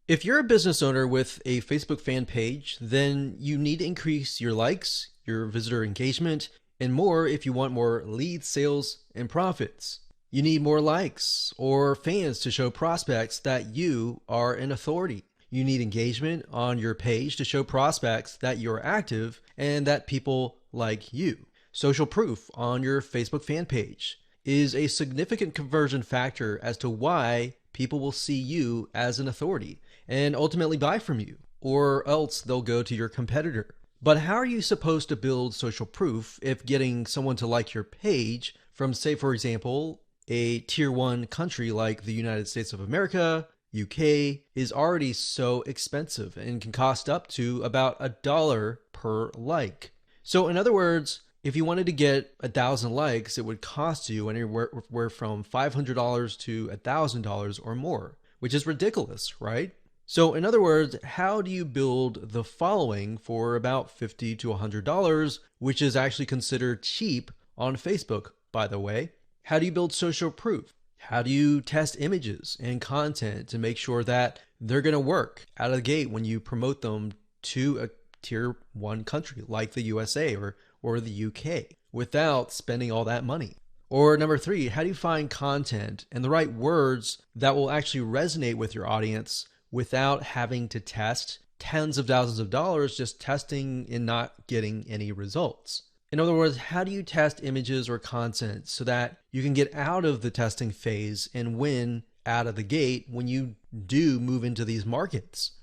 If you're a business owner with a Facebook fan page, then you need to increase your likes, your visitor engagement, and more if you want more leads, sales, and profits. You need more likes or fans to show prospects that you are an authority. You need engagement on your page to show prospects that you're active and that people like you. Social proof on your Facebook fan page is a significant conversion factor as to why people will see you as an authority and ultimately buy from you, or else they'll go to your competitor. But how are you supposed to build social proof if getting someone to like your page from, say, for example, a tier one country like the United States of America, UK, is already so expensive and can cost up to about $1 per like? So in other words, if you wanted to get 1,000 likes, it would cost you anywhere from $500 to $1,000 or more, which is ridiculous, right? So in other words, how do you build the following for about $50 to $100, which is actually considered cheap on Facebook, by the way? How do you build social proof? How do you test images and content to make sure that they're going to work out of the gate when you promote them to a tier one country like the USA or the UK without spending all that money? Or number three, how do you find content and the right words that will actually resonate with your audience without having to test tens of thousands of dollars just testing and not getting any results? In other words, how do you test images or content so that you can get out of the testing phase and win out of the gate when you do move into these markets?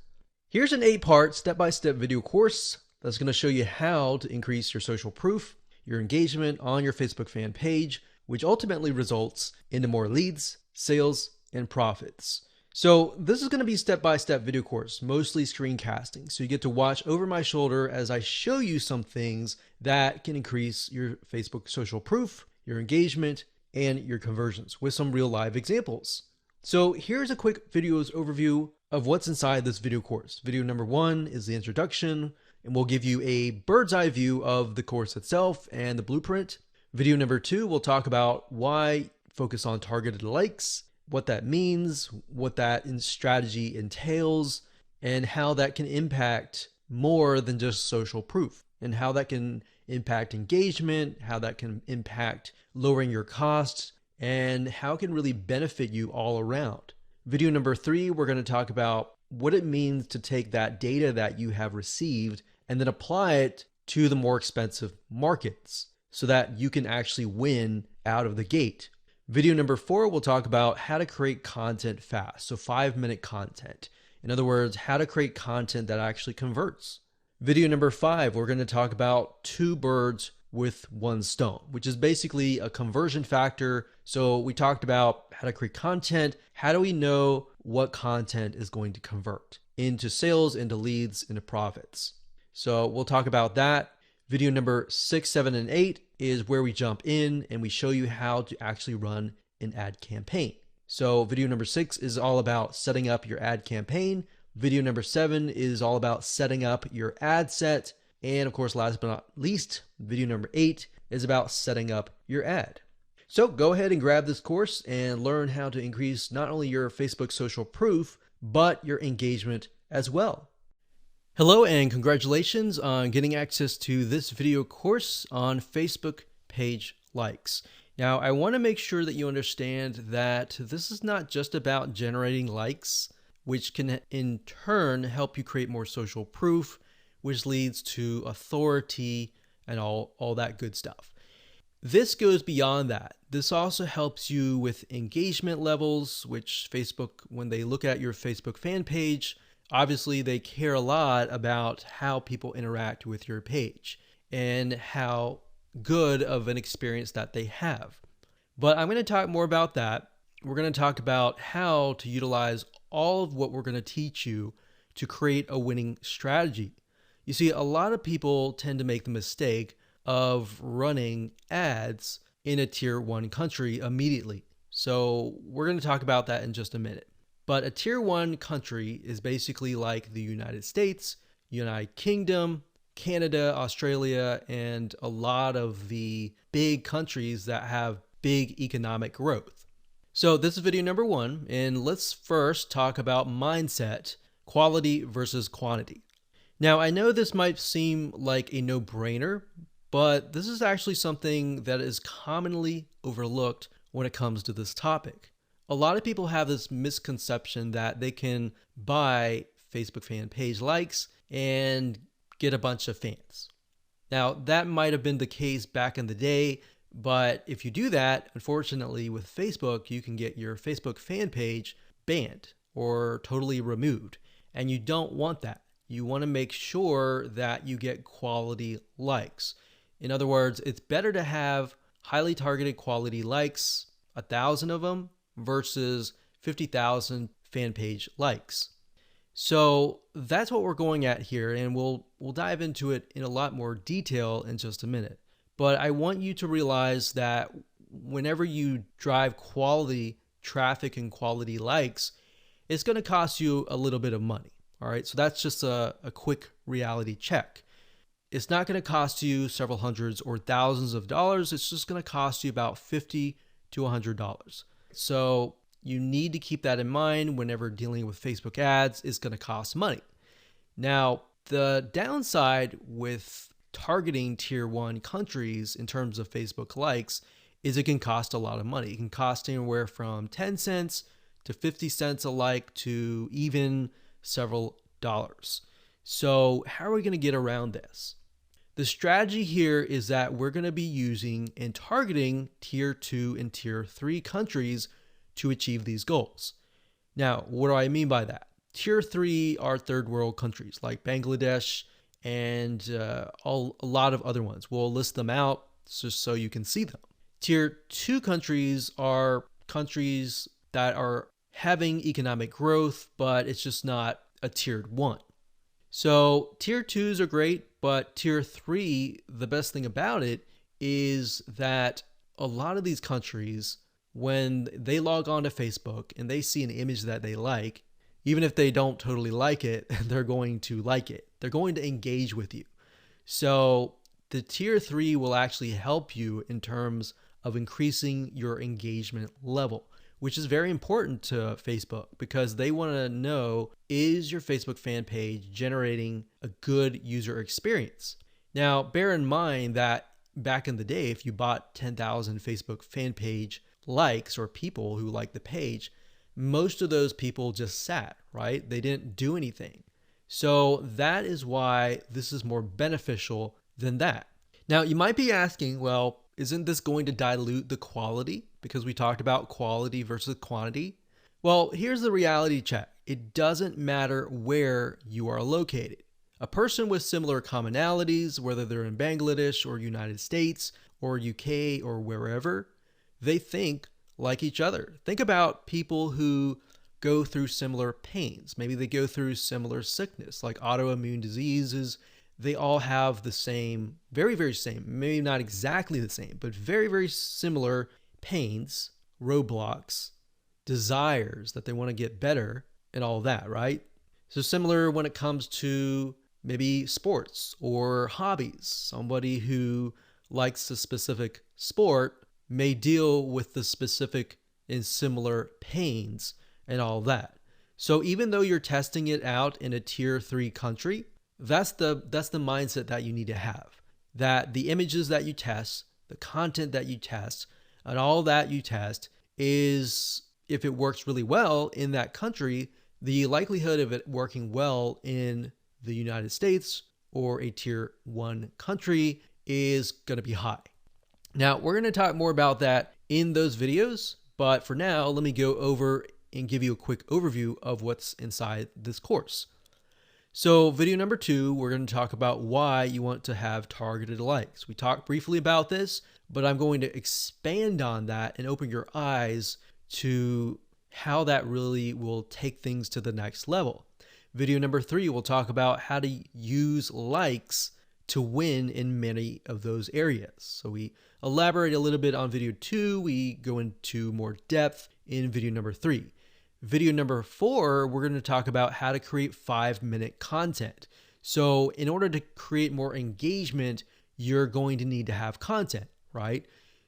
Here's an 8-part step-by-step video course that's going to show you how to increase your social proof, your engagement on your Facebook fan page, which ultimately results into more leads, sales, and profits. So this is going to be a step-by-step video course, mostly screencasting. So you get to watch over my shoulder as I show you some things that can increase your Facebook social proof, your engagement, and your conversions with some real live examples. So here's a quick video's overview of what's inside this video course. Video number 1 is the introduction, and we'll give you a bird's eye view of the course itself and the blueprint. Video number 2, we'll talk about why focus on targeted likes, what that means, what that strategy entails, and how that can impact more than just social proof, and how that can impact engagement, how that can impact lowering your costs, and how it can really benefit you all around. Video number 3, we're going to talk about what it means to take that data that you have received and then apply it to the more expensive markets so that you can actually win out of the gate. Video number 4, we'll talk about how to create content fast. So 5-minute content. In other words, how to create content that actually converts. Video number 5, we're going to talk about 2 birds with 1 stone, which is basically a conversion factor. So we talked about how to create content. How do we know what content is going to convert into sales, into leads, into profits? So we'll talk about that. Video number 6, 7, and 8 is where we jump in and we show you how to actually run an ad campaign. So video number 6 is all about setting up your ad campaign. Video number 7 is all about setting up your ad set. And of course, last but not least, video number 8 is about setting up your ad. So go ahead and grab this course and learn how to increase not only your Facebook social proof, but your engagement as well. Hello and congratulations on getting access to this video course on Facebook page likes. Now, I want to make sure that you understand that this is not just about generating likes, which can in turn help you create more social proof, which leads to authority and all that good stuff. This goes beyond that. This also helps you with engagement levels, which Facebook, when they look at your Facebook fan page, obviously they care a lot about how people interact with your page and how good of an experience that they have. But I'm going to talk more about that. We're going to talk about how to utilize all of what we're going to teach you to create a winning strategy. You see, a lot of people tend to make the mistake of running ads in a tier 1 country immediately. So we're going to talk about that in just a minute. But a tier 1 country is basically like the United States, United Kingdom, Canada, Australia, and a lot of the big countries that have big economic growth. So this is video number 1, and let's first talk about mindset quality versus quantity. Now, I know this might seem like a no-brainer, but this is actually something that is commonly overlooked when it comes to this topic. A lot of people have this misconception that they can buy Facebook fan page likes and get a bunch of fans. Now, that might have been the case back in the day, but if you do that, unfortunately with Facebook, you can get your Facebook fan page banned or totally removed, and you don't want that. You want to make sure that you get quality likes. In other words, it's better to have highly targeted quality likes, 1,000 of them, versus 50,000 fan page likes. So that's what we're going at here, and we'll dive into it in a lot more detail in just a minute. But I want you to realize that whenever you drive quality traffic and quality likes, it's going to cost you a little bit of money. All right, so that's just a quick reality check. It's not going to cost you several hundreds or thousands of dollars. It's just going to cost you about $50 to $100. So you need to keep that in mind whenever dealing with Facebook ads. It's going to cost money. Now, the downside with targeting tier 1 countries in terms of Facebook likes is it can cost a lot of money. It can cost anywhere from 10 cents to 50 cents a like to even several dollars. So how are we going to get around this? The strategy here is that we're going to be using and targeting tier 2 and tier 3 countries to achieve these goals. Now, what do I mean by that? Tier 3 are third world countries like Bangladesh and a lot of other ones. We'll list them out just so you can see them. Tier 2 countries are countries that are having economic growth, but it's just not a tier 1. So tier 2s are great, but tier 3, the best thing about it is that a lot of these countries, when they log on to Facebook and they see an image that they like, even if they don't totally like it, they're going to like it. They're going to engage with you. So the tier 3 will actually help you in terms of increasing your engagement level, which is very important to Facebook because they want to know, is your Facebook fan page generating a good user experience? Now, bear in mind that back in the day, if you bought 10,000 Facebook fan page likes or people who liked the page, most of those people just sat, right? They didn't do anything. So that is why this is more beneficial than that. Now, you might be asking, well, isn't this going to dilute the quality? Because we talked about quality versus quantity. Well, here's the reality check. It doesn't matter where you are located. A person with similar commonalities, whether they're in Bangladesh or United States or UK or wherever, they think like each other. Think about people who go through similar pains. Maybe they go through similar sickness, like autoimmune diseases. They all have the same, very, very same, maybe not exactly the same, but very, very similar pains, roadblocks, desires that they want to get better and all that, right? So similar when it comes to maybe sports or hobbies. Somebody who likes a specific sport may deal with the specific and similar pains and all that. So even though you're testing it out in a tier 3 country, that's the mindset that you need to have. That the images that you test, the content that you test, and all that you test is, if it works really well in that country, the likelihood of it working well in the United States or a tier 1 country is going to be high. Now, we're going to talk more about that in those videos, but for now, let me go over and give you a quick overview of what's inside this course. So video number 2, we're going to talk about why you want to have targeted likes. We talked briefly about this, but I'm going to expand on that and open your eyes to how that really will take things to the next level. Video number 3, we'll talk about how to use likes to win in many of those areas. So we elaborate a little bit on video 2. We go into more depth in video number 3. Video number 4, we're going to talk about how to create 5-minute content. So in order to create more engagement, you're going to need to have content, right?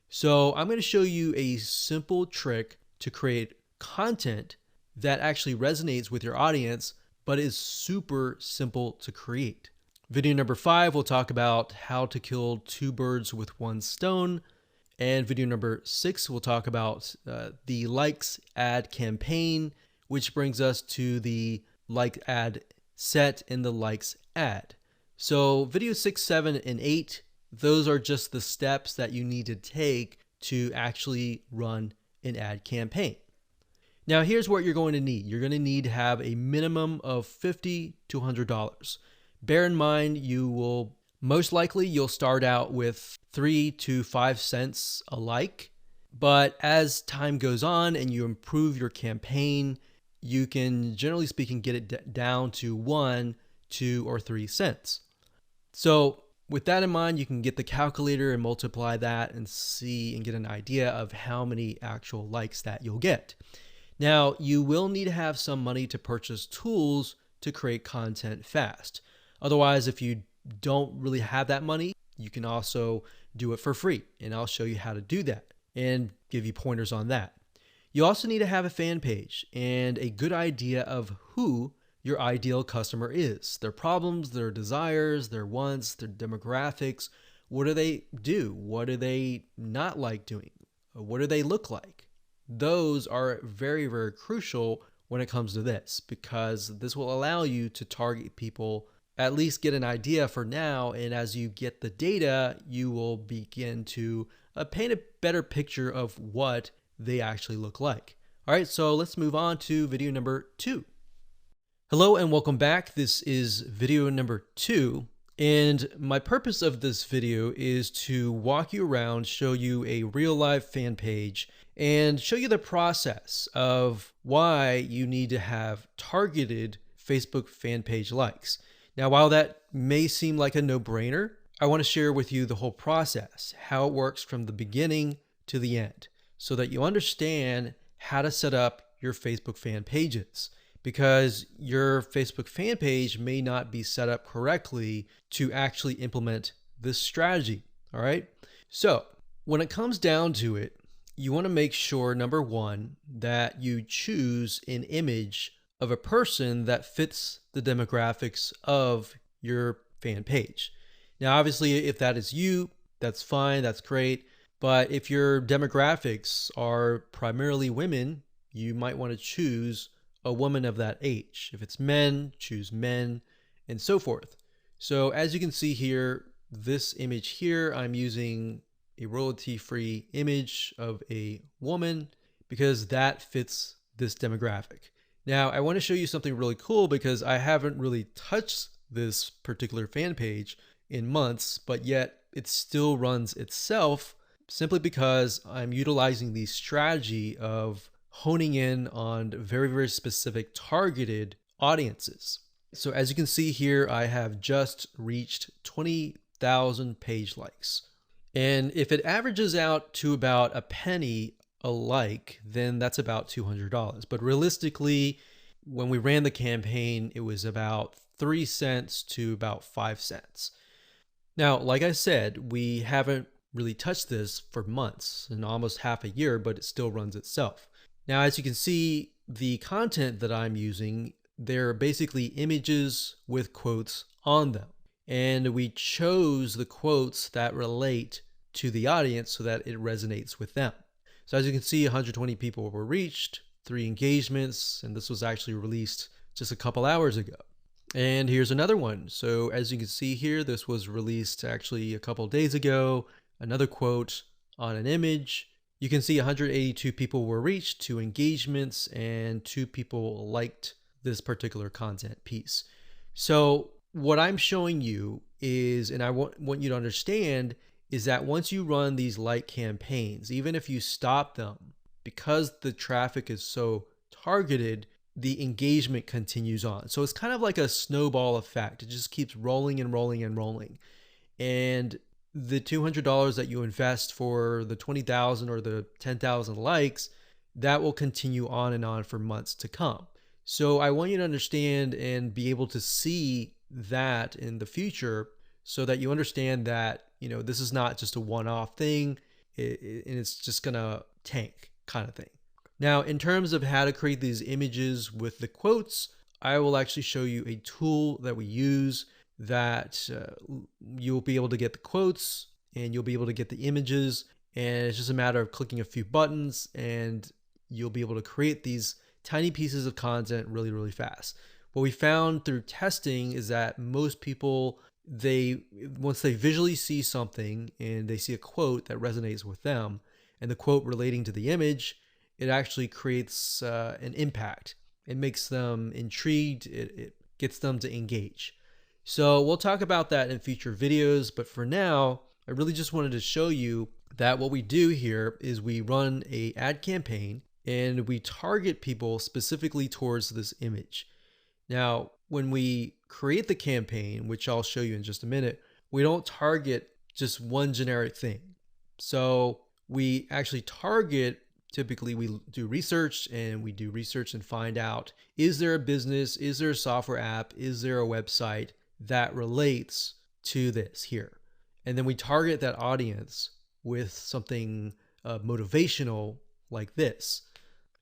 So I'm going to show you a simple trick to create content that actually resonates with your audience, but is super simple to create. Video number 5, we'll talk about how to kill 2 birds with 1 stone. And video number 6, we'll talk about the likes ad campaign, which brings us to the like ad set and the likes ad. So video 6, 7, and 8, those are just the steps that you need to take to actually run an ad campaign. Now here's what you're going to need. You're going to need to have a minimum of $50 to $100. Bear in mind, most likely you'll start out with 3 to 5 cents a like, but as time goes on and you improve your campaign, you can, generally speaking, get it down to 1, 2, or 3 cents. So with that in mind, you can get the calculator and multiply that and see and get an idea of how many actual likes that you'll get. Now, you will need to have some money to purchase tools to create content fast. Otherwise, if you don't really have that money, you can also do it for free. And I'll show you how to do that and give you pointers on that. You also need to have a fan page and a good idea of who your ideal customer is, their problems, their desires, their wants, their demographics. What do they do? What do they not like doing? What do they look like? Those are very, very crucial when it comes to this, because this will allow you to target people, at least get an idea for now. And as you get the data, you will begin to paint a better picture of what they actually look like. All right, so let's move on to video number 2. Hello and welcome back. This is video number 2. And my purpose of this video is to walk you around, show you a real life fan page, and show you the process of why you need to have targeted Facebook fan page likes. Now, while that may seem like a no-brainer, I want to share with you the whole process, how it works from the beginning to the end, so that you understand how to set up your Facebook fan pages, because your Facebook fan page may not be set up correctly to actually implement this strategy. All right. So when it comes down to it, you want to make sure, number 1, that you choose an image of a person that fits the demographics of your fan page. Now, obviously, if that is you, that's fine, that's great. But if your demographics are primarily women, you might want to choose a woman of that age. If it's men, choose men, and so forth. So as you can see here, this image here, I'm using a royalty-free image of a woman because that fits this demographic. Now, I want to show you something really cool because I haven't really touched this particular fan page in months, but yet it still runs itself simply because I'm utilizing the strategy of honing in on very, very specific targeted audiences. So as you can see here, I have just reached 20,000 page likes. And if it averages out to about a penny a like, then that's about $200. But realistically, when we ran the campaign, it was about 3 cents to about 5 cents. Now, like I said, we haven't really touched this for months and almost half a year, but it still runs itself. Now, as you can see, the content that I'm using, they're basically images with quotes on them. And we chose the quotes that relate to the audience so that it resonates with them. So as you can see, 120 people were reached, 3 engagements, and this was actually released just a couple hours ago. And here's another one. So as you can see here, this was released actually a couple days ago. Another quote on an image. You can see 182 people were reached, 2 engagements, and 2 people liked this particular content piece. So what I'm showing you is, and I want you to understand, is that once you run these like campaigns, even if you stop them, because the traffic is so targeted, the engagement continues on. So it's kind of like a snowball effect. It just keeps rolling and rolling and rolling. And the $200 that you invest for the 20,000 or the 10,000 likes, that will continue on and on for months to come. So I want you to understand and be able to see that in the future so that you understand that, this is not just a one-off thing and it's just gonna tank kind of thing. Now, in terms of how to create these images with the quotes, I will actually show you a tool that we use that you'll be able to get the quotes and you'll be able to get the images. And it's just a matter of clicking a few buttons and you'll be able to create these tiny pieces of content really, really fast. What we found through testing is that most people, once they visually see something and they see a quote that resonates with them and the quote relating to the image, it actually creates an impact. It makes them intrigued. It gets them to engage. So we'll talk about that in future videos, but for now, I really just wanted to show you that what we do here is we run an ad campaign and we target people specifically towards this image. Now, when we create the campaign, which I'll show you in just a minute, we don't target just one generic thing. So we actually target, typically we do research and find out, is there a business, is there a software app, is there a website that relates to this here? And then we target that audience with something motivational like this.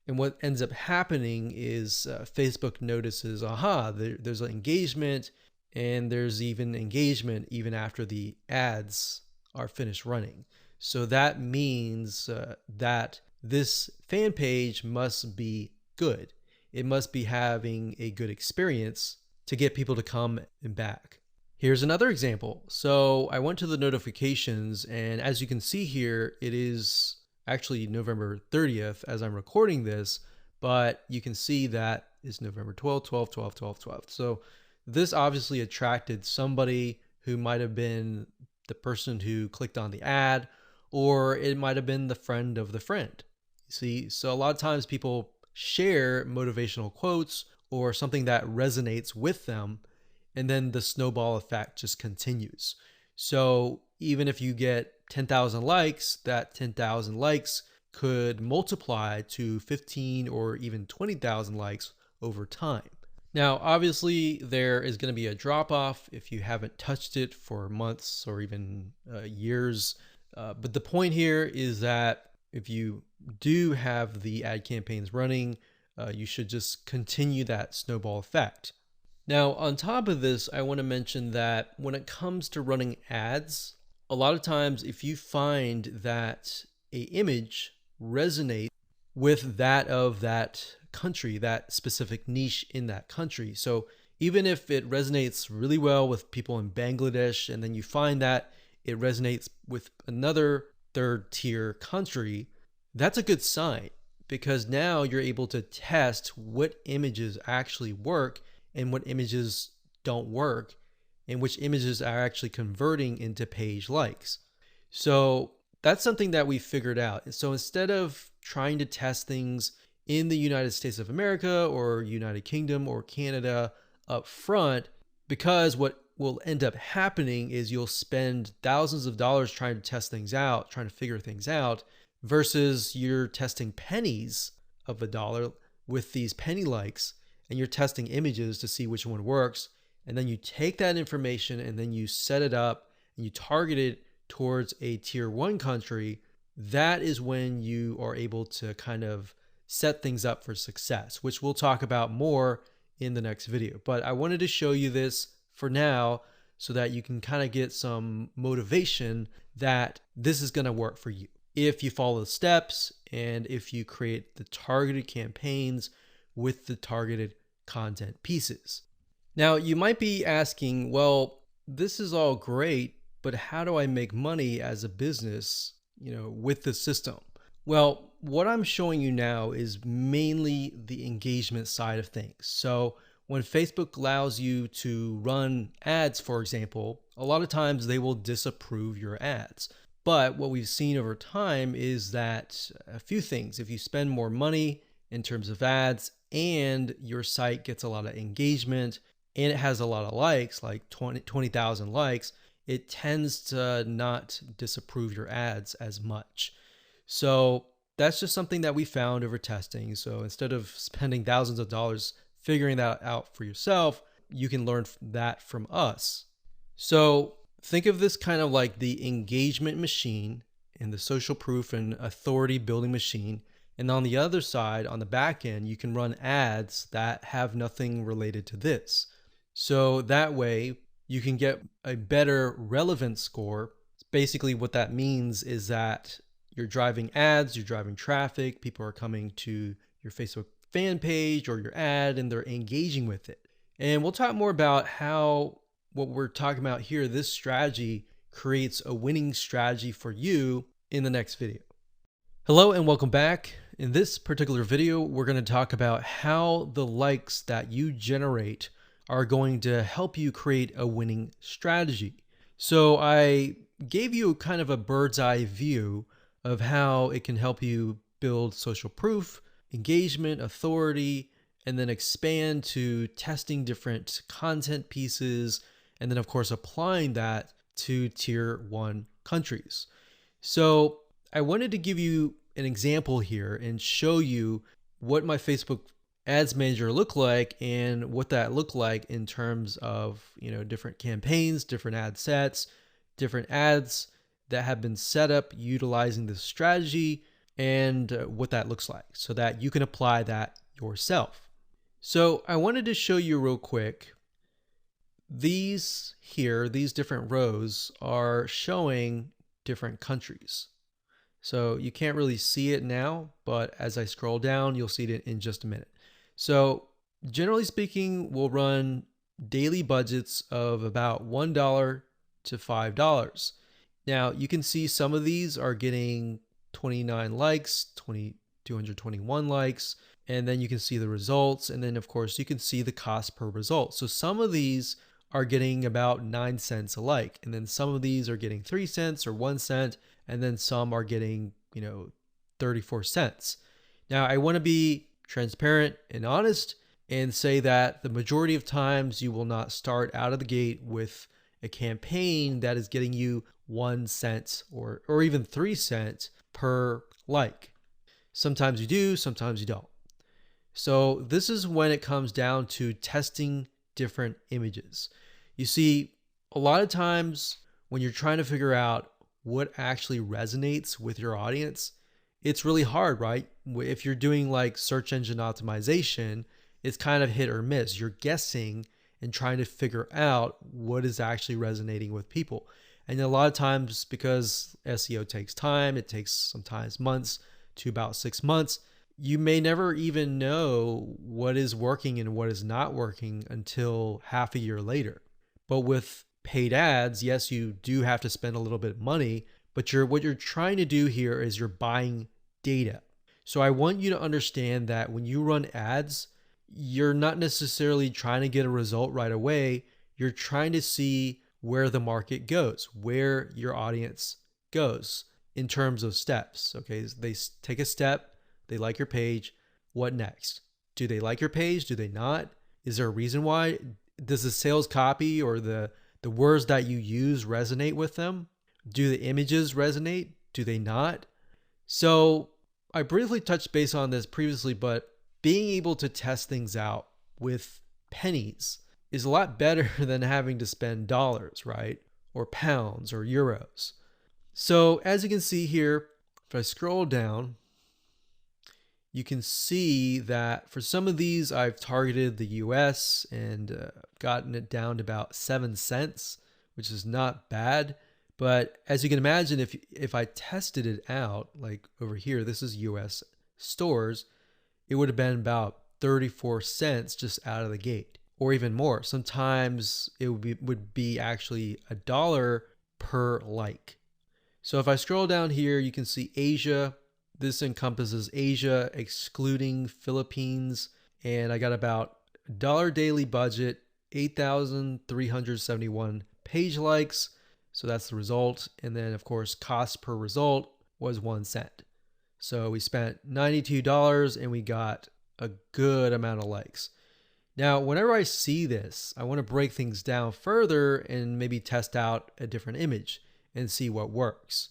And what ends up happening is Facebook notices, there's an engagement, and there's even engagement even after the ads are finished running. So that means that this fan page must be good. It must be having a good experience to get people to come and back. Here's another example. So I went to the notifications, and as you can see here, it is actually November 30th as I'm recording this, but you can see that it's November 12th, 12th, 12th, 12th, 12th. So this obviously attracted somebody who might have been the person who clicked on the ad, or it might have been the friend of the friend. See, so a lot of times people share motivational quotes or something that resonates with them, and then the snowball effect just continues. So even if you get 10,000 likes, that 10,000 likes could multiply to 15 or even 20,000 likes over time. Now, obviously, there is going to be a drop off if you haven't touched it for months or even years. But the point here is that if you do have the ad campaigns running, you should just continue that snowball effect. Now, on top of this, I want to mention that when it comes to running ads, a lot of times if you find that an image resonates with that of that country, that specific niche in that country. So even if it resonates really well with people in Bangladesh, and then you find that it resonates with another third tier country, that's a good sign, because now you're able to test what images actually work and what images don't work, and which images are actually converting into page likes. So that's something that we figured out. So instead of trying to test things in the United States of America or United Kingdom or Canada up front, because what will end up happening is you'll spend thousands of dollars trying to test things out, trying to figure things out, versus you're testing pennies of a dollar with these penny likes, and you're testing images to see which one works. And then you take that information and then you set it up and you target it towards a tier 1 country. That is when you are able to kind of set things up for success, which we'll talk about more in the next video. But I wanted to show you this for now so that you can kind of get some motivation that this is going to work for you if you follow the steps and if you create the targeted campaigns with the targeted content pieces. Now, you might be asking, well, this is all great, but how do I make money as a business, with the system? Well, what I'm showing you now is mainly the engagement side of things. So when Facebook allows you to run ads, for example, a lot of times they will disapprove your ads. But what we've seen over time is that a few things, if you spend more money in terms of ads and your site gets a lot of engagement and it has a lot of likes, like 20,000 likes, it tends to not disapprove your ads as much. So that's just something that we found over testing. So instead of spending thousands of dollars figuring that out for yourself, you can learn that from us. So think of this kind of like the engagement machine and the social proof and authority building machine. And on the other side, on the back end, you can run ads that have nothing related to this. So that way you can get a better relevance score. Basically, what that means is that you're driving ads, you're driving traffic, people are coming to your Facebook fan page or your ad and they're engaging with it. And we'll talk more about how what we're talking about here, this strategy creates a winning strategy for you in the next video. Hello and welcome back. In this particular video, we're going to talk about how the likes that you generate are going to help you create a winning strategy. So I gave you kind of a bird's eye view of how it can help you build social proof, engagement, authority, and then expand to testing different content pieces, and then of course applying that to tier 1 countries. So I wanted to give you an example here and show you what my Facebook Ads Manager looked like and what that looked like in terms of, different campaigns, different ad sets, different ads that have been set up utilizing this strategy, and what that looks like so that you can apply that yourself. So I wanted to show you real quick. These different rows are showing different countries. So you can't really see it now, but as I scroll down, you'll see it in just a minute. So generally speaking, we'll run daily budgets of about $1 to $5. Now you can see some of these are getting 29 likes, 221 likes, and then you can see the results. And then of course you can see the cost per result. So some of these are getting about 9 cents a like. And then some of these are getting 3 cents or 1 cent. And then some are getting, 34 cents. Now I want to be transparent and honest and say that the majority of times you will not start out of the gate with a campaign that is getting you 1 cent or even 3 cents per like. Sometimes you do, sometimes you don't. So this is when it comes down to testing different images. You see, a lot of times when you're trying to figure out what actually resonates with your audience, it's really hard, right? If you're doing like search engine optimization, it's kind of hit or miss. You're guessing and trying to figure out what is actually resonating with people. And a lot of times, because SEO takes time, it takes sometimes months to about 6 months, you may never even know what is working and what is not working until half a year later. But with paid ads, yes, you do have to spend a little bit of money, but what you're trying to do here is you're buying data. So I want you to understand that when you run ads, you're not necessarily trying to get a result right away. You're trying to see where the market goes, where your audience goes in terms of steps. Okay, they take a step, they like your page. What next? Do they like your page? Do they not? Is there a reason why? Does the sales copy or the words that you use resonate with them? Do the images resonate? Do they not? So I briefly touched base on this previously, but being able to test things out with pennies is a lot better than having to spend dollars, right? Or pounds or euros. So as you can see here, if I scroll down, you can see that for some of these, I've targeted the US and gotten it down to about 7 cents, which is not bad. But as you can imagine, if I tested it out, like over here, this is US stores, it would have been about 34 cents just out of the gate, or even more. Sometimes it would be actually $1 per like. So if I scroll down here, you can see Asia. This encompasses Asia, excluding Philippines. And I got about $1 daily budget, 8,371 page likes. So that's the result. And then of course, cost per result was 1 cent. So we spent $92 and we got a good amount of likes. Now, whenever I see this, I want to break things down further and maybe test out a different image and see what works.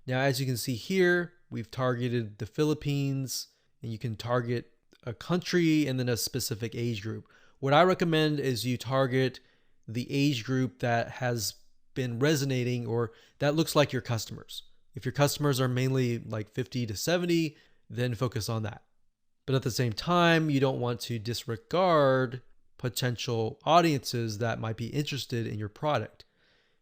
Now, as you can see here, we've targeted the Philippines, and you can target a country and then a specific age group. What I recommend is you target the age group that has been resonating or that looks like your customers. If your customers are mainly like 50 to 70, then focus on that. But at the same time, you don't want to disregard potential audiences that might be interested in your product.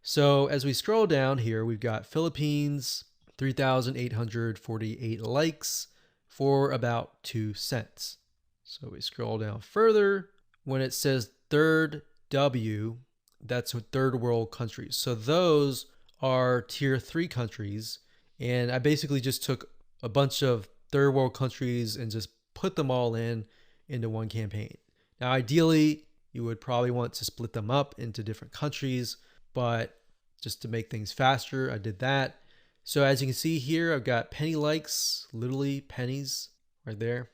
So as we scroll down here, we've got Philippines, 3,848 likes for about 2 cents. So we scroll down further. When it says third W, that's third world countries. So those are tier 3 countries. And I basically just took a bunch of third world countries and just put them all into one campaign. Now, ideally, you would probably want to split them up into different countries, but just to make things faster, I did that. So as you can see here, I've got penny likes, literally pennies right there.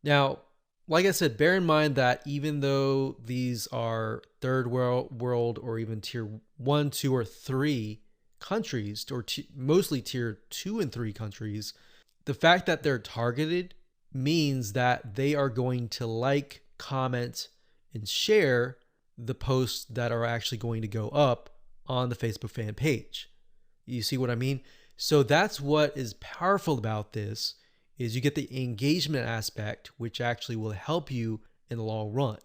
Now, like I said, bear in mind that even though these are third world or even tier 1, 2, or 3 countries, or mostly tier 2 and 3 countries, the fact that they're targeted means that they are going to like, comment, and share the posts that are actually going to go up on the Facebook fan page. You see what I mean? So that's what is powerful about this, is you get the engagement aspect, which actually will help you in the long run.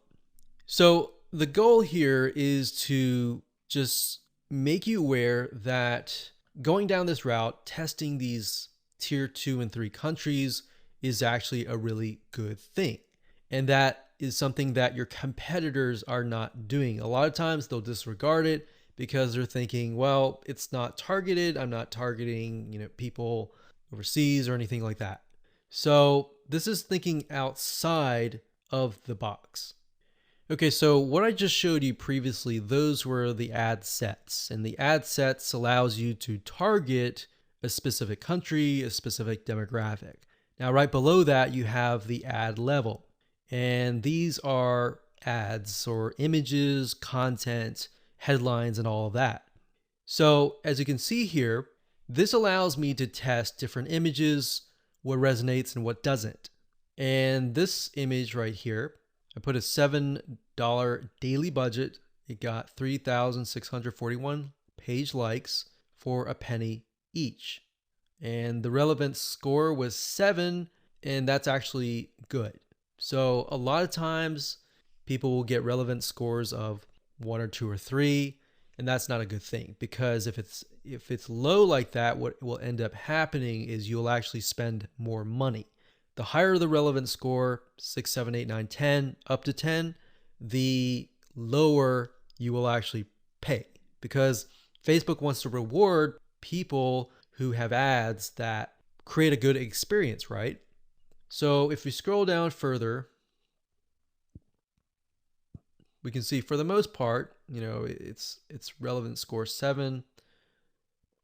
So the goal here is to just make you aware that going down this route, testing these tier 2 and 3 countries is actually a really good thing. And that is something that your competitors are not doing. A lot of times they'll disregard it because they're thinking, well, it's not targeted. I'm not targeting, people overseas or anything like that. So this is thinking outside of the box. Okay, so what I just showed you previously, those were the ad sets. And the ad sets allows you to target a specific country, a specific demographic. Now, right below that, you have the ad level. And these are ads or images, content, headlines, and all of that. So as you can see here, this allows me to test different images, what resonates and what doesn't. And this image right here, I put a $7 daily budget. It got 3,641 page likes for a penny each. And the relevance score was 7, and that's actually good. So a lot of times people will get relevant scores of 1 or 2 or 3, and that's not a good thing, because if it's low like that, what will end up happening is you'll actually spend more money. The higher the relevant score, 6, 7, 8, 9, 10, up to 10, the lower you will actually pay, because Facebook wants to reward people who have ads that create a good experience, right? So if we scroll down further, we can see for the most part, it's relevant score 7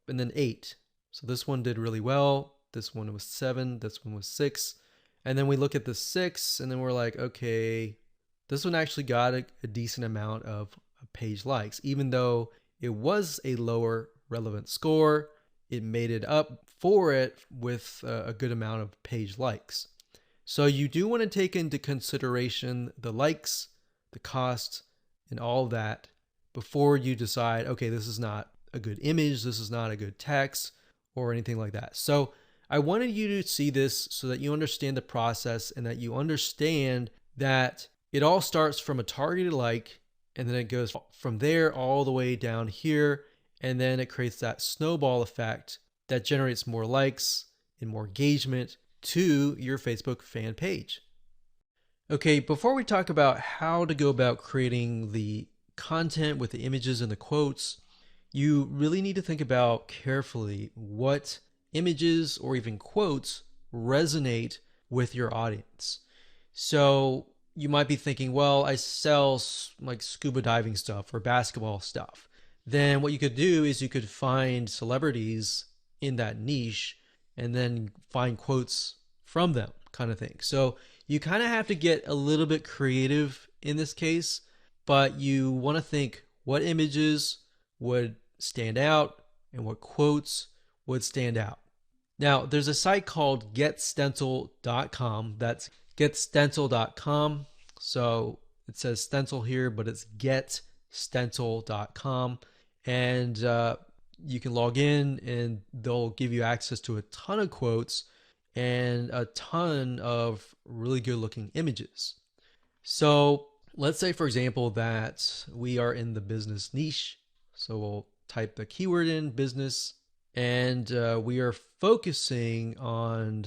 and then 8. So this one did really well. This one was 7. This one was 6. And then we look at the 6 and then we're like, okay, this one actually got a decent amount of page likes. Even though it was a lower relevant score, it made it up for it with a good amount of page likes. So you do want to take into consideration the likes, the cost, and all of that before you decide, okay, this is not a good image, this is not a good text, or anything like that. So I wanted you to see this so that you understand the process and that you understand that it all starts from a targeted like, and then it goes from there all the way down here, and then it creates that snowball effect that generates more likes and more engagement to your Facebook fan page. Okay, before we talk about how to go about creating the content with the images and the quotes, you really need to think about carefully what images or even quotes resonate with your audience. So you might be thinking, well, I sell like scuba diving stuff or basketball stuff. Then what you could do is you could find celebrities in that niche and then find quotes from them, kind of thing. So you kind of have to get a little bit creative in this case, but you want to think what images would stand out and what quotes would stand out. Now, there's a site called getstencil.com. That's getstencil.com. So it says stencil here, but it's getstencil.com. And you can log in and they'll give you access to a ton of quotes. and a ton of really good looking images. So let's say, for example, that we are in the business niche. So we'll type the keyword in business, and we are focusing on,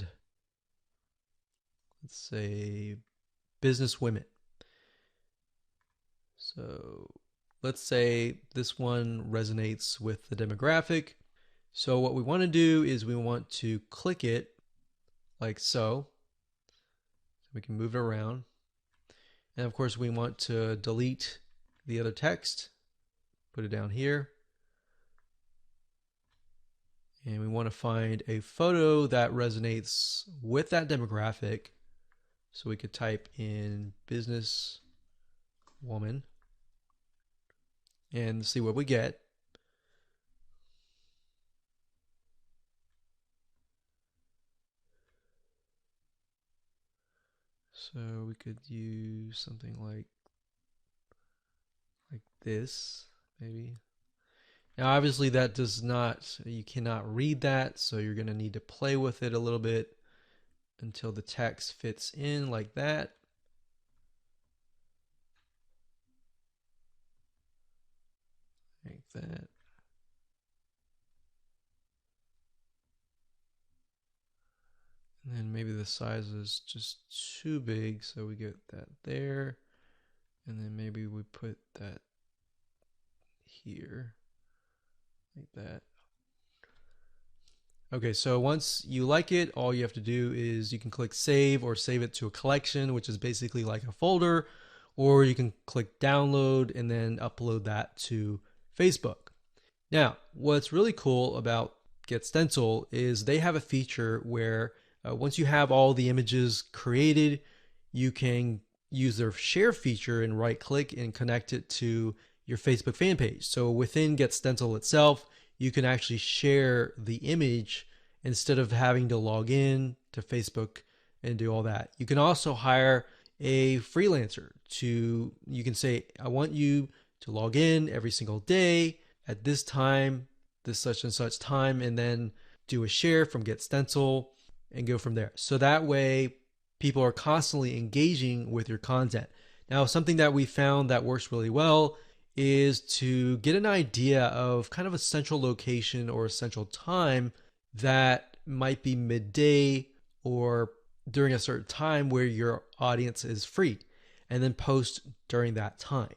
let's say, business women. So let's say this one resonates with the demographic. So what we want to do is we want to click it like so. We can move it around. And of course we want to delete the other text, put it down here. And we want to find a photo that resonates with that demographic. So we could type in business woman and see what we get. So we could use something like this, maybe. Now, obviously that does not, you cannot read that, so you're going to need to play with it a little bit until the text fits in like that. Like that. And then maybe the size is just too big, so we get that there. And then maybe we put that here, like that. Okay, so once you like it, all you have to do is you can click save or save it to a collection, which is basically like a folder, or you can click download and then upload that to Facebook. Now, what's really cool about GetStencil is they have a feature where once you have all the images created, you can use their share feature and right click and connect it to your Facebook fan page. So within GetStencil itself, you can actually share the image instead of having to log in to Facebook and do all that. You can also hire a freelancer you can say, I want you to log in every single day at this time, this such and such time, and then do a share from GetStencil and go from there. So that way people are constantly engaging with your content. Now, something that we found that works really well is to get an idea of kind of a central location or a central time that might be midday or during a certain time where your audience is free, and then post during that time.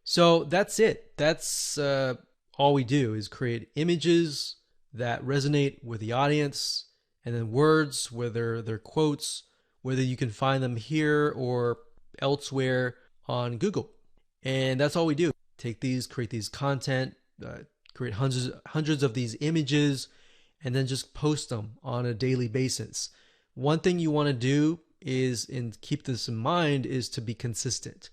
So that's it. That's all we do is create images that resonate with the audience, and then words, whether they're quotes, whether you can find them here or elsewhere on Google. And that's all we do. Take these, create these content, create hundreds of these images, and then just post them on a daily basis. One thing you want to do is, and keep this in mind, is to be consistent.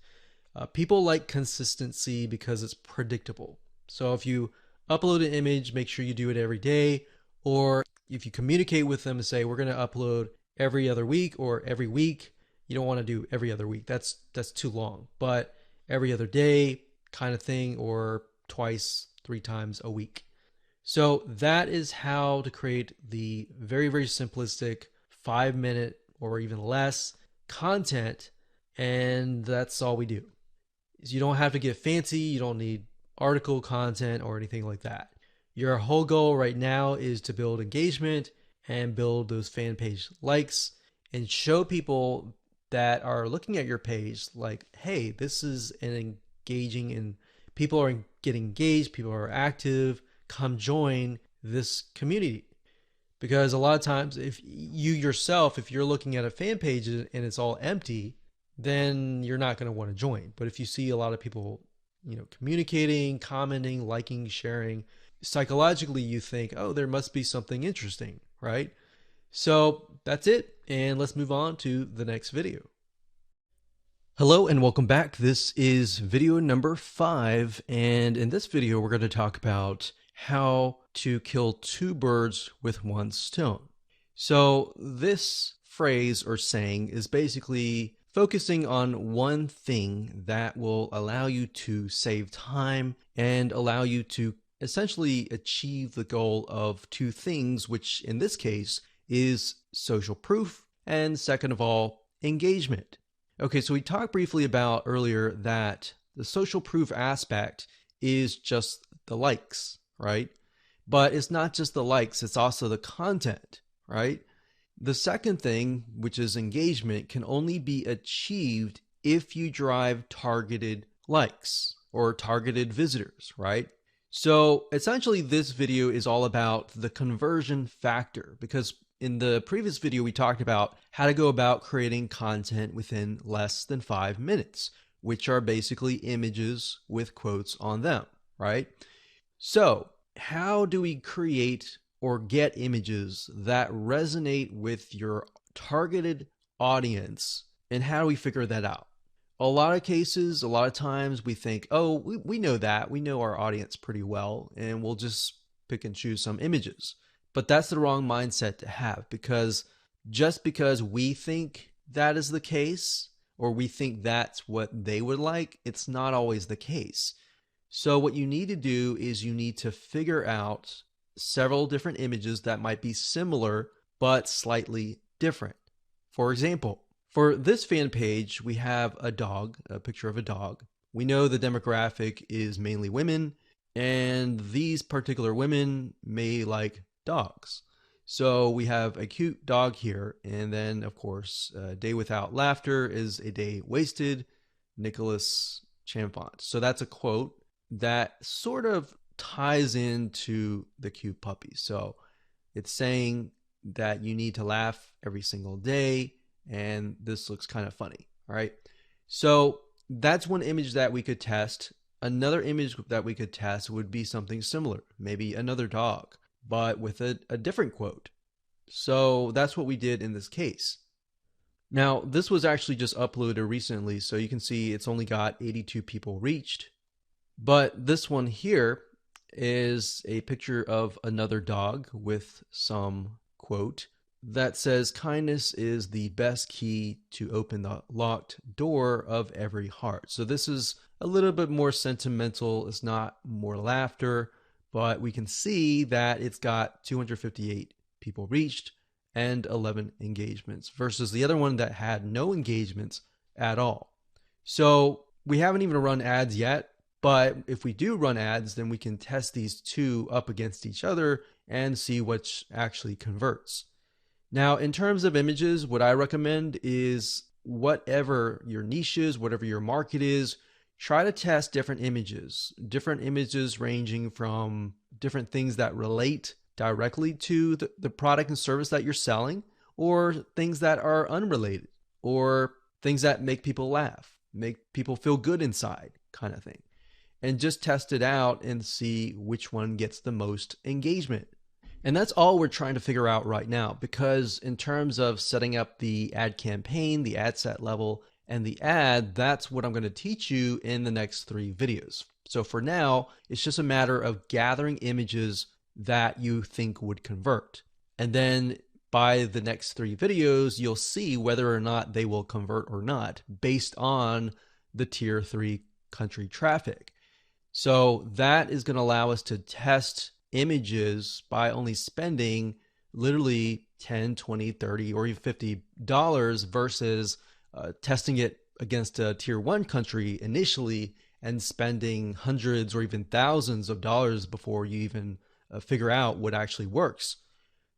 People like consistency because it's predictable. So if you upload an image, make sure you do it every day. Or if you communicate with them and say, we're going to upload every other week or every week, you don't want to do every other week. That's too long. But every other day kind of thing, or twice, 3 times a week. So that is how to create the very, very simplistic 5-minute or even less content. And that's all we do. You don't have to get fancy. You don't need article content or anything like that. Your whole goal right now is to build engagement and build those fan page likes and show people that are looking at your page like, hey, this is an engaging, and people are getting engaged, people are active, come join this community. Because a lot of times if you yourself, if you're looking at a fan page and it's all empty, then you're not going to want to join. But if you see a lot of people, communicating, commenting, liking, sharing, psychologically you think, oh, there must be something interesting, right? So that's it. And let's move on to the next video. Hello and welcome back. This is video number 5. And in this video, we're going to talk about how to kill 2 birds with 1 stone. So this phrase or saying is basically focusing on one thing that will allow you to save time and allow you to essentially achieve the goal of 2 things, which in this case is social proof, and second of all, engagement. Okay, so we talked briefly about earlier that the social proof aspect is just the likes, right? But it's not just the likes, it's also the content, right? The second thing, which is engagement, can only be achieved if you drive targeted likes or targeted visitors, right? So essentially this video is all about the conversion factor, because in the previous video we talked about how to go about creating content within less than 5 minutes, which are basically images with quotes on them, right? So how do we create or get images that resonate with your targeted audience, and how do we figure that out? A lot of cases, a lot of times we think, oh, we know that. We know our audience pretty well, and we'll just pick and choose some images. But that's the wrong mindset to have, because just because we think that is the case, or we think that's what they would like, it's not always the case. So what you need to do is you need to figure out several different images that might be similar but slightly different. For example, for this fan page, we have a dog, a picture of a dog. We know the demographic is mainly women, and these particular women may like dogs. So we have a cute dog here, and then of course, a day without laughter is a day wasted, Nicholas Chamfont. So that's a quote that sort of ties into the cute puppy. So it's saying that you need to laugh every single day, and this looks kind of funny, all right? So that's one image that we could test. Another image that we could test would be something similar, maybe another dog, but with a different quote. So that's what we did in this case. Now, this was actually just uploaded recently, so you can see it's only got 82 people reached. But this one here is a picture of another dog with some quote that says, "Kindness is the best key to open the locked door of every heart." So this is a little bit more sentimental. It's not more laughter, but we can see that it's got 258 people reached and 11 engagements versus the other one that had no engagements at all. So we haven't even run ads yet, but if we do run ads, then we can test these two up against each other and see which actually converts. Now, in terms of images, what I recommend is whatever your niche is, whatever your market is, try to test different images ranging from different things that relate directly to the product and service that you're selling, or things that are unrelated, or things that make people laugh, make people feel good inside, kind of thing. And just test it out and see which one gets the most engagement. And that's all we're trying to figure out right now, because in terms of setting up the ad campaign, the ad set level, and the ad, that's what I'm going to teach you in the next 3 videos. So for now, it's just a matter of gathering images that you think would convert. And then by the next 3 videos, you'll see whether or not they will convert or not based on the tier 3 country traffic. So that is going to allow us to test images by only spending literally $10, $20, $30, or even $50 versus testing it against a tier 1 country initially and spending hundreds or even thousands of dollars before you even figure out what actually works.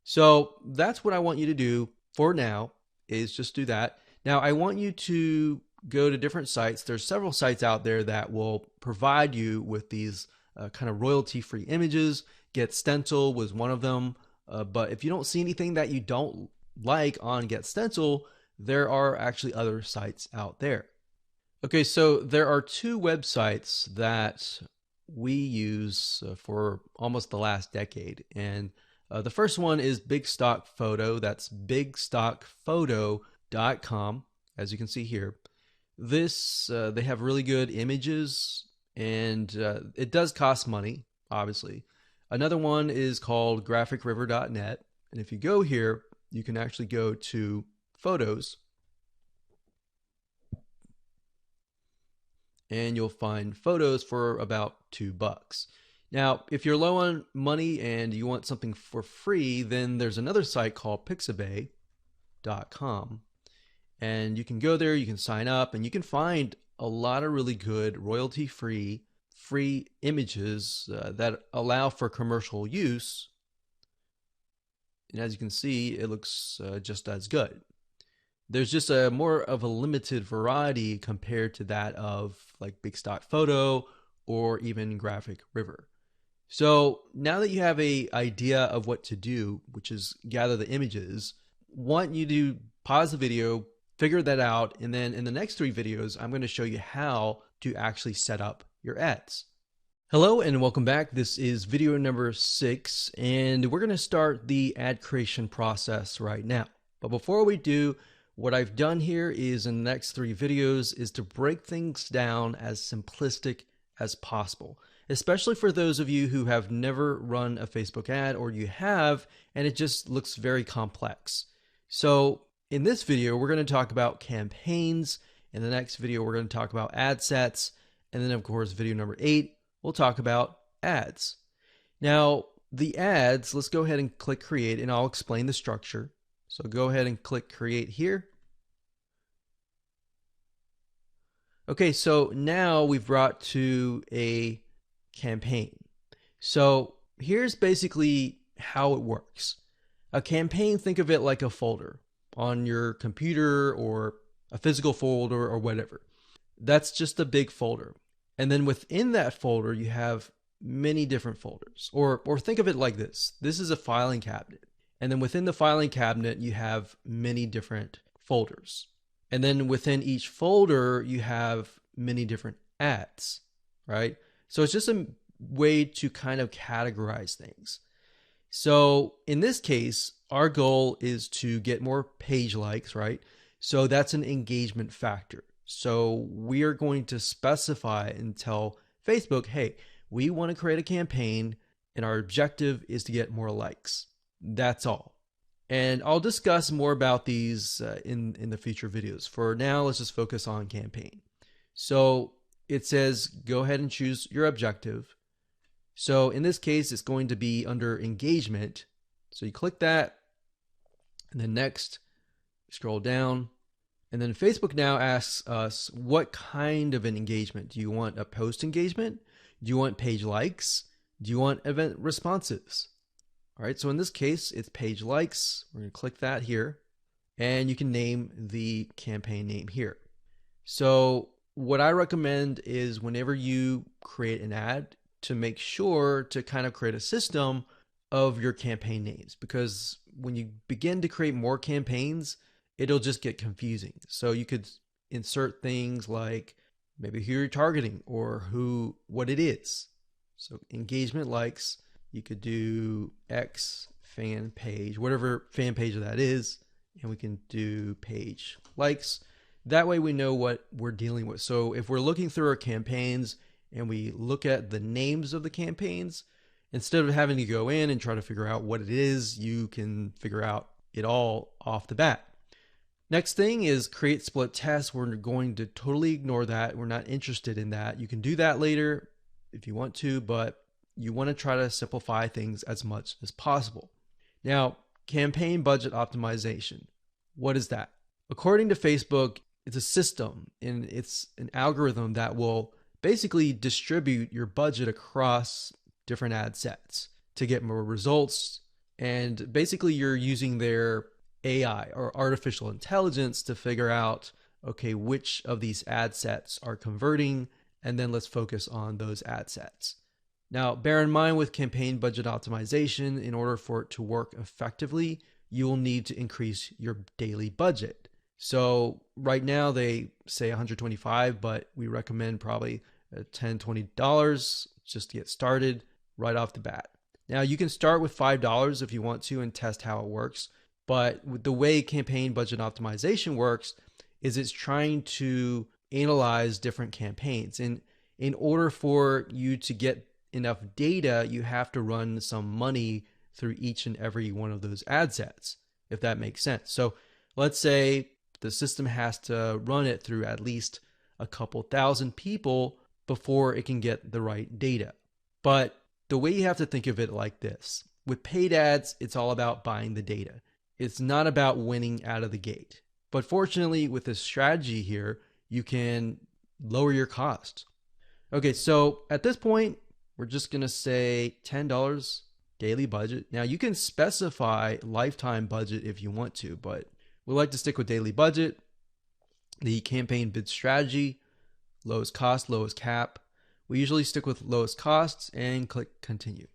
So that's what I want you to do for now, is just do that. Now I want you to go to different sites. There's several sites out there that will provide you with these kind of royalty-free images. Get Stencil was one of them. But if you don't see anything that you don't like on Get Stencil, there are actually other sites out there. Okay, so there are 2 websites that we use for almost the last decade. And the first one is Big Stock Photo. That's bigstockphoto.com, as you can see here. This, they have really good images, and it does cost money, obviously. Another one is called graphicriver.net. And if you go here, you can actually go to photos, and you'll find photos for about $2. Now, if you're low on money and you want something for free, then there's another site called Pixabay.com. And you can go there, you can sign up, and you can find a lot of really good royalty-free free images that allow for commercial use. And as you can see, it looks just as good. There's just a more of a limited variety compared to that of like Big Stock Photo or even Graphic River. So now that you have a idea of what to do, which is gather the images, want you to pause the video, figure that out, and then in the next 3 videos, I'm going to show you how to actually set up your ads. Hello and welcome back. This is video number 6, and we're going to start the ad creation process right now. But before we do, what I've done here is in the next 3 videos is to break things down as simplistic as possible, especially for those of you who have never run a Facebook ad, or you have and it just looks very complex. So in this video, we're going to talk about campaigns. In the next video, we're going to talk about ad sets. And then of course, video number 8, we'll talk about ads. Now the ads, let's go ahead and click create and I'll explain the structure. So go ahead and click create here. Okay, so now we've brought to a campaign. So here's basically how it works. A campaign, think of it like a folder on your computer or a physical folder or whatever. That's just a big folder. And then within that folder, you have many different folders. Or think of it like this. This is a filing cabinet. And then within the filing cabinet, you have many different folders. And then within each folder, you have many different ads, right? So it's just a way to kind of categorize things. So in this case, our goal is to get more page likes, right? So that's an engagement factor. So we are going to specify and tell Facebook, hey, we want to create a campaign and our objective is to get more likes. That's all. And I'll discuss more about these in the future videos. For now, let's just focus on campaign. So it says, go ahead and choose your objective. So in this case, it's going to be under engagement. So you click that and then next, scroll down. And then Facebook now asks us, what kind of an engagement? Do you want a post engagement? Do you want page likes? Do you want event responses? All right, so in this case, it's page likes. We're going to click that here, and you can name the campaign name here. So what I recommend is whenever you create an ad, to make sure to kind of create a system of your campaign names, because when you begin to create more campaigns, it'll just get confusing. So you could insert things like maybe who you're targeting or what it is. So engagement likes. You could do X fan page, whatever fan page that is, and we can do page likes. That way we know what we're dealing with. So if we're looking through our campaigns and we look at the names of the campaigns, instead of having to go in and try to figure out what it is, you can figure out it all off the bat. Next thing is create split tests. We're going to totally ignore that. We're not interested in that. You can do that later if you want to, but you want to try to simplify things as much as possible. Now, campaign budget optimization. What is that? According to Facebook, it's a system and it's an algorithm that will basically distribute your budget across different ad sets to get more results. And basically you're using their AI or artificial intelligence to figure out, okay, which of these ad sets are converting, and then let's focus on those ad sets. Now, bear in mind with campaign budget optimization, in order for it to work effectively, you will need to increase your daily budget. So right now they say $125, but we recommend probably $10, $20 just to get started right off the bat. Now you can start with $5 if you want to and test how it works. But with the way campaign budget optimization works is it's trying to analyze different campaigns. And in order for you to get enough data, you have to run some money through each and every one of those ad sets, if that makes sense. So let's say the system has to run it through at least a couple thousand people before it can get the right data. But the way you have to think of it like this. With paid ads, it's all about buying the data. It's not about winning out of the gate. But fortunately, with this strategy here, you can lower your costs. Okay, so at this point, we're just going to say $10 daily budget. Now, you can specify lifetime budget if you want to, but we like to stick with daily budget. The campaign bid strategy, lowest cost, lowest cap. We usually stick with lowest costs and click continue.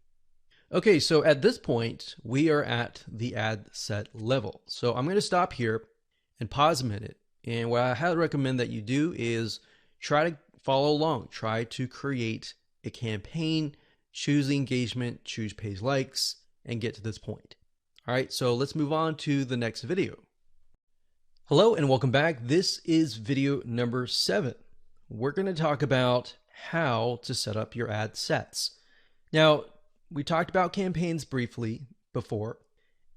Okay, so at this point, we are at the ad set level. So I'm going to stop here and pause a minute. And what I highly recommend that you do is try to follow along. Try to create a campaign, choose the engagement, choose page likes, and get to this point. All right, so let's move on to the next video. Hello and welcome back. This is video number 7. We're going to talk about how to set up your ad sets. Now, we talked about campaigns briefly before.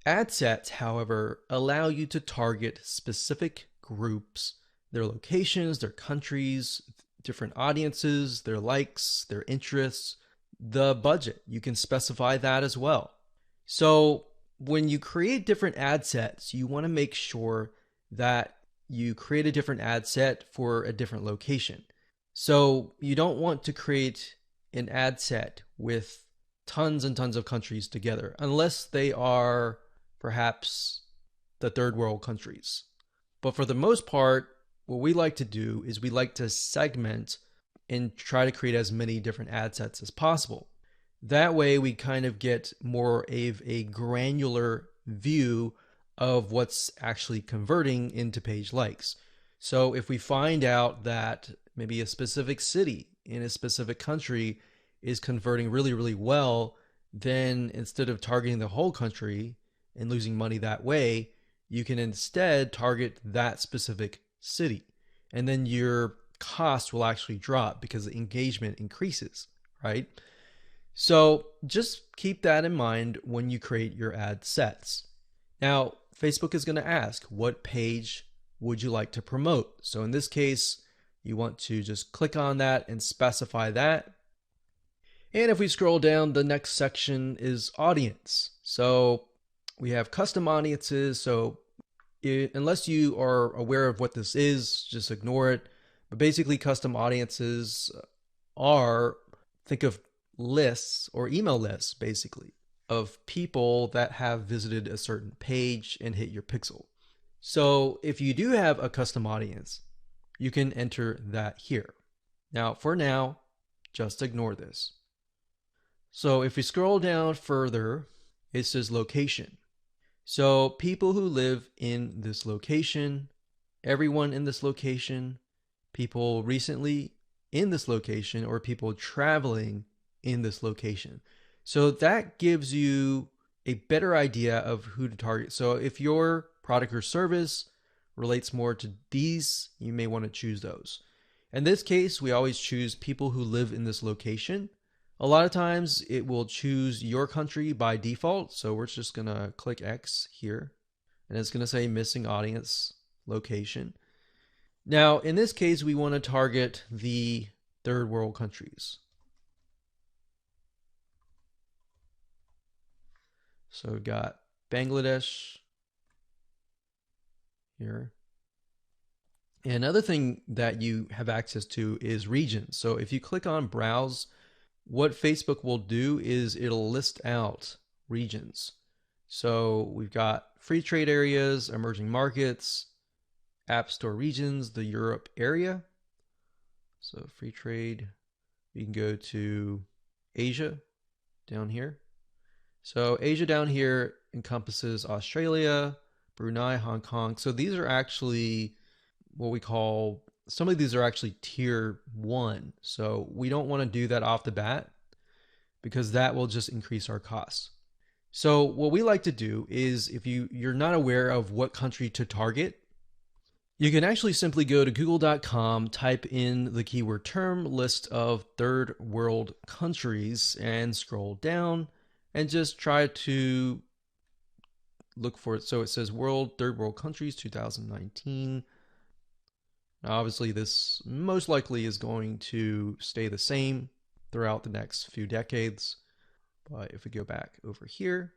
Ad sets, however, allow you to target specific groups, their locations, their countries, different audiences, their likes, their interests, the budget. You can specify that as well. So when you create different ad sets, you want to make sure that you create a different ad set for a different location. So you don't want to create an ad set with tons and tons of countries together, unless they are perhaps the third world countries. But for the most part, what we like to do is we like to segment and try to create as many different ad sets as possible. That way we kind of get more of a granular view of what's actually converting into page likes. So if we find out that maybe a specific city in a specific country is converting really, really well, then instead of targeting the whole country and losing money that way, you can instead target that specific city. And then your cost will actually drop because the engagement increases, right? So just keep that in mind when you create your ad sets. Now, Facebook is going to ask, what page would you like to promote? So in this case, you want to just click on that and specify that. And if we scroll down, the next section is audience. So we have custom audiences. So unless you are aware of what this is, just ignore it. But basically, custom audiences are, think of lists or email lists, basically, of people that have visited a certain page and hit your pixel. So if you do have a custom audience, you can enter that here. Now, for now, just ignore this. So if we scroll down further, it says location. So people who live in this location, everyone in this location, people recently in this location, or people traveling in this location. So that gives you a better idea of who to target. So if your product or service relates more to these, you may want to choose those. In this case, we always choose people who live in this location. A lot of times it will choose your country by default. So we're just going to click X here and it's going to say missing audience location. Now, in this case, we want to target the third world countries. So we've got Bangladesh here. And another thing that you have access to is regions. So if you click on browse, what Facebook will do is it'll list out regions. So we've got free trade areas, emerging markets, app store regions, the Europe area. So free trade, you can go to Asia down here. So Asia down here encompasses Australia, Brunei, Hong Kong. So these are actually what we call, some of these are actually tier 1. So we don't want to do that off the bat because that will just increase our costs. So what we like to do is, if you're not aware of what country to target, you can actually simply go to google.com, type in the keyword term, list of third world countries, and scroll down and just try to look for it. So it says third world countries 2019. Now, obviously this most likely is going to stay the same throughout the next few decades. But if we go back over here,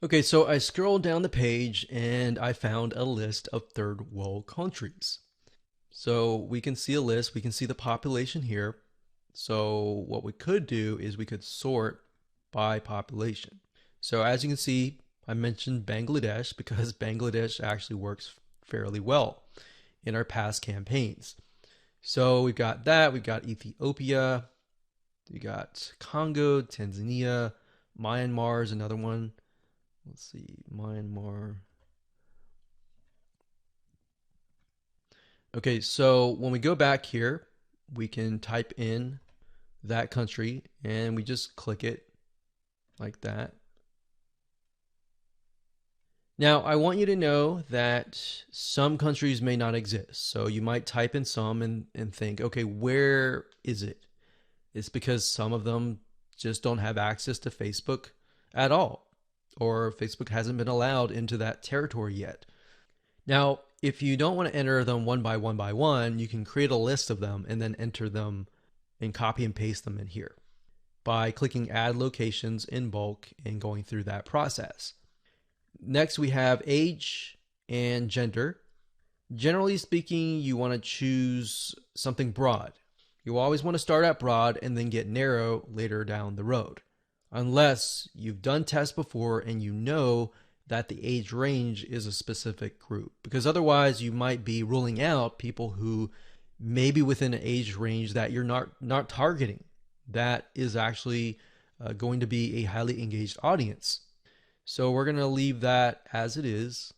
okay, so I scrolled down the page and I found a list of third world countries. So we can see a list, we can see the population here. So what we could do is we could sort by population. So as you can see, I mentioned Bangladesh because Bangladesh actually works fairly well in our past campaigns. So we've got that, we've got Ethiopia, we got Congo, Tanzania, Myanmar is another one. Let's see, Myanmar. Okay, so when we go back here, we can type in that country and we just click it like that. Now, I want you to know that some countries may not exist. So you might type in some and think, okay, where is it? It's because some of them just don't have access to Facebook at all, or Facebook hasn't been allowed into that territory yet. Now, if you don't want to enter them one by one, you can create a list of them and then enter them and copy and paste them in here by clicking add locations in bulk and going through that process. Next, we have age and gender. Generally speaking, you want to choose something broad. You always want to start at broad and then get narrow later down the road, unless you've done tests before and you know that the age range is a specific group, because otherwise you might be ruling out people who may be within an age range that you're not targeting. That is actually going to be a highly engaged audience. So we're going to leave that as it is.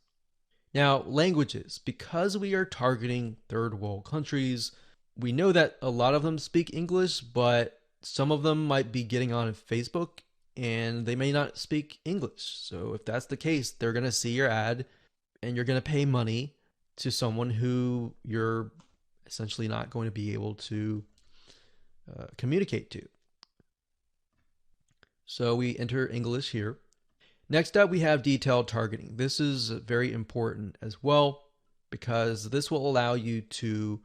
Now, languages. Because we are targeting third world countries, we know that a lot of them speak English, but some of them might be getting on Facebook and they may not speak English. So if that's the case, they're going to see your ad and you're going to pay money to someone who you're essentially not going to be able to communicate to. So we enter English here. Next up, we have detailed targeting. This is very important as well because this will allow you to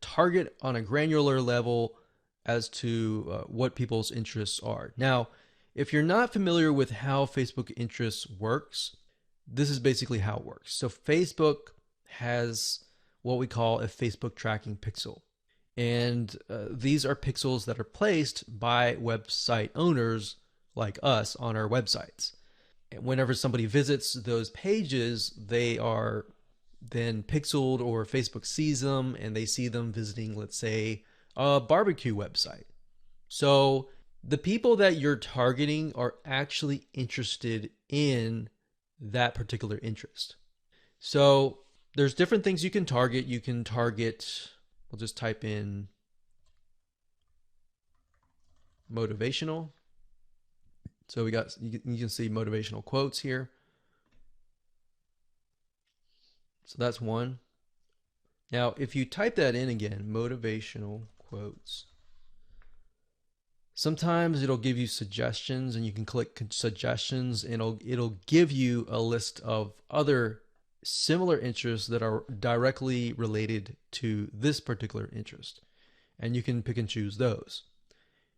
target on a granular level as to what people's interests are. Now, if you're not familiar with how Facebook interests works, this is basically how it works. So Facebook has what we call a Facebook tracking pixel. And these are pixels that are placed by website owners like us on our websites. And whenever somebody visits those pages, they are then pixeled, or Facebook sees them and they see them visiting, let's say, a barbecue website. So the people that you're targeting are actually interested in that particular interest. So there's different things you can target. You can target, we'll just type in motivational. So we got, you can see motivational quotes here. So that's one. Now, if you type that in again, motivational quotes, sometimes it'll give you suggestions and you can click suggestions and it'll give you a list of other similar interests that are directly related to this particular interest. And you can pick and choose those.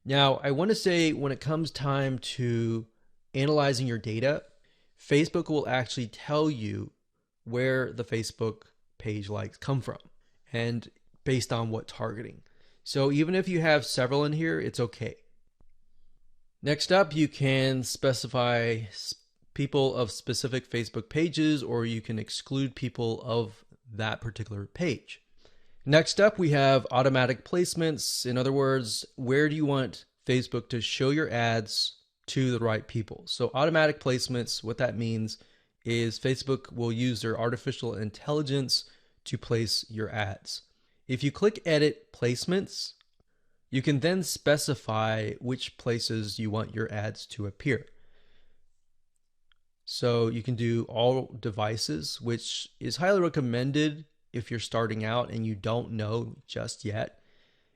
Now, I want to say when it comes time to analyzing your data, Facebook will actually tell you where the Facebook page likes come from and based on what targeting. So even if you have several in here, it's okay. Next up, you can specify people of specific Facebook pages, or you can exclude people of that particular page. Next up, we have automatic placements. In other words, where do you want Facebook to show your ads to the right people? So automatic placements, what that means is Facebook will use their artificial intelligence to place your ads. If you click edit placements, you can then specify which places you want your ads to appear. So you can do all devices, which is highly recommended if you're starting out and you don't know just yet.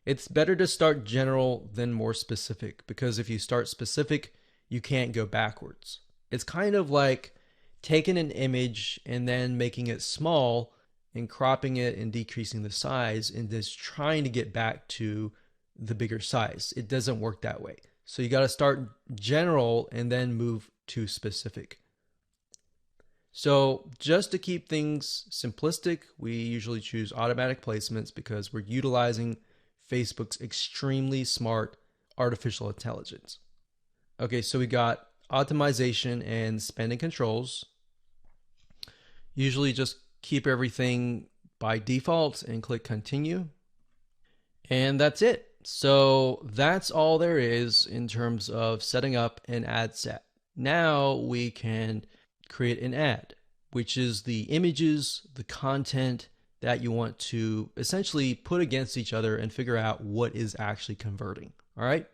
It's better to start general than more specific, because if you start specific, you can't go backwards. It's kind of like taking an image and then making it small and cropping it and decreasing the size and just trying to get back to the bigger size. It doesn't work that way. So you got to start general and then move to specific. So just to keep things simplistic, we usually choose automatic placements because we're utilizing Facebook's extremely smart artificial intelligence. Okay, so we got optimization and spending controls. Usually just keep everything by default and click continue. And that's it. So that's all there is in terms of setting up an ad set. Now we can create an ad, which is the images, the content that you want to essentially put against each other and figure out what is actually converting. All right,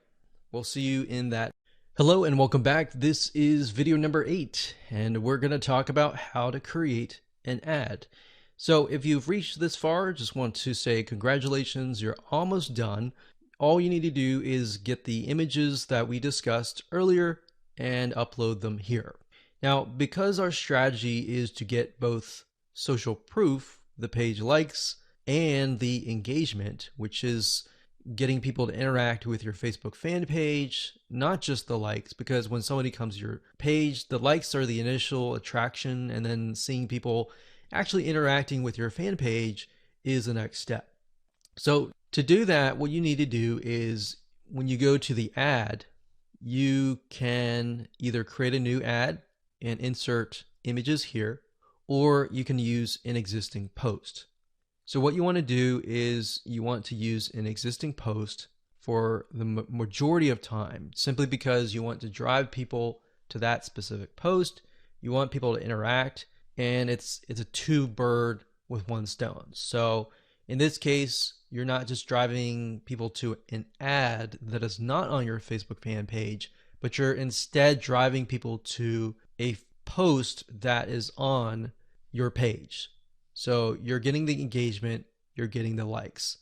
we'll see you in that. Hello and welcome back. This is video number 8, and we're going to talk about how to create an ad. So if you've reached this far, just want to say congratulations, you're almost done. All you need to do is get the images that we discussed earlier and upload them here. Now, because our strategy is to get both social proof, the page likes, and the engagement, which is getting people to interact with your Facebook fan page, not just the likes, because when somebody comes to your page, the likes are the initial attraction, and then seeing people actually interacting with your fan page is the next step. So to do that, what you need to do is when you go to the ad, you can either create a new ad and insert images here, or you can use an existing post. So what you want to do is you want to use an existing post for the majority of time, simply because you want to drive people to that specific post. You want people to interact, and it's a two bird with one stone. So in this case, you're not just driving people to an ad that is not on your Facebook fan page, but you're instead driving people to a post that is on your page. So you're getting the engagement, you're getting the likes.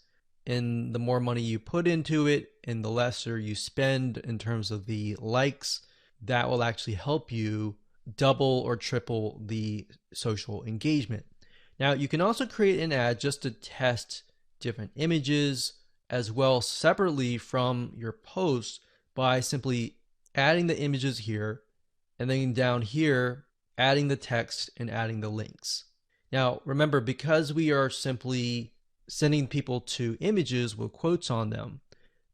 And the more money you put into it and the lesser you spend in terms of the likes, that will actually help you double or triple the social engagement. Now, you can also create an ad just to test different images as well separately from your post by simply adding the images here and then down here, adding the text and adding the links. Now, remember, because we are simply sending people to images with quotes on them,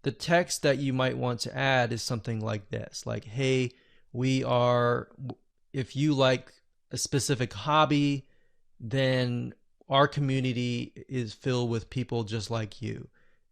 the text that you might want to add is something like this, like, hey, if you like a specific hobby, then our community is filled with people just like you,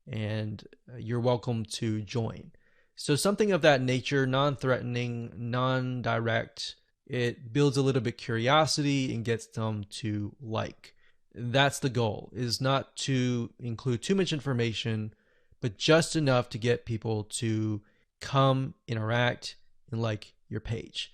and you're welcome to join. So something of that nature, non-threatening, non-direct. It builds a little bit curiosity and gets them to like. That's the goal, is not to include too much information, but just enough to get people to come, interact, and like your page.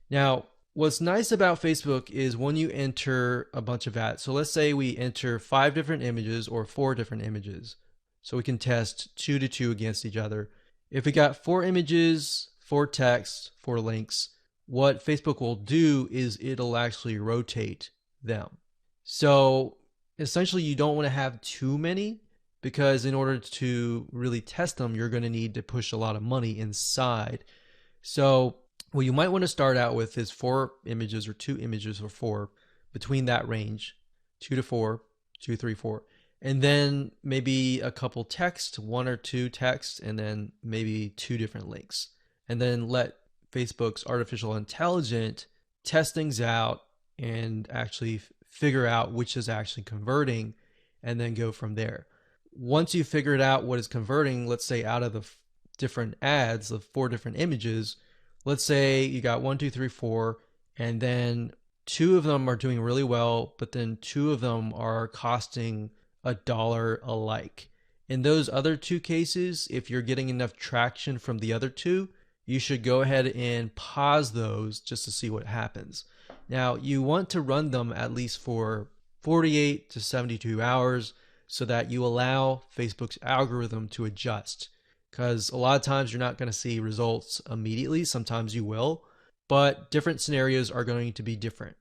Now, what's nice about Facebook is when you enter a bunch of ads. So let's say we enter 5 different images or 4 different images. So we can test 2 to 2 against each other. If we got 4 images, 4 text, 4 links, what Facebook will do is it'll actually rotate them. So essentially you don't want to have too many, because in order to really test them, you're going to need to push a lot of money inside. So what you might want to start out with is 4 images or 2 images or 4, between that range, 2 to 4, 2, 3, 4. And then maybe a couple text, 1 or 2 texts, and then maybe 2 different links. And then let Facebook's artificial intelligence test things out and actually figure out which is actually converting, and then go from there. Once you've figured out what is converting, let's say out of the different ads of 4 different images, let's say you got 1, 2, 3, 4, and then 2 of them are doing really well, but then 2 of them are costing $1 a like. In those other 2 cases, if you're getting enough traction from the other 2, you should go ahead and pause those just to see what happens. Now, you want to run them at least for 48 to 72 hours so that you allow Facebook's algorithm to adjust. Because a lot of times you're not going to see results immediately. Sometimes you will, but different scenarios are going to be different.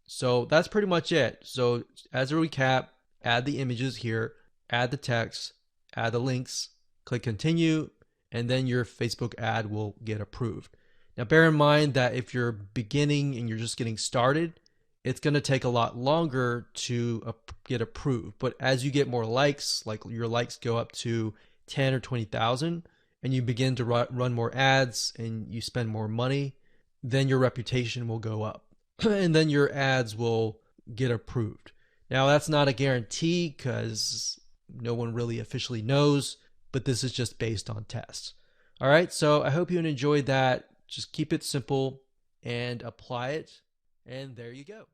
So that's pretty much it. So as a recap, add the images here, add the text, add the links, click continue, and then your Facebook ad will get approved. Now, bear in mind that if you're beginning and you're just getting started, it's going to take a lot longer to get approved. But as you get more likes, like your likes go up to 10 or 20,000, and you begin to run more ads and you spend more money, then your reputation will go up and then your ads will get approved. Now, that's not a guarantee because no one really officially knows, but this is just based on tests. All right, so I hope you enjoyed that. Just keep it simple and apply it, and there you go.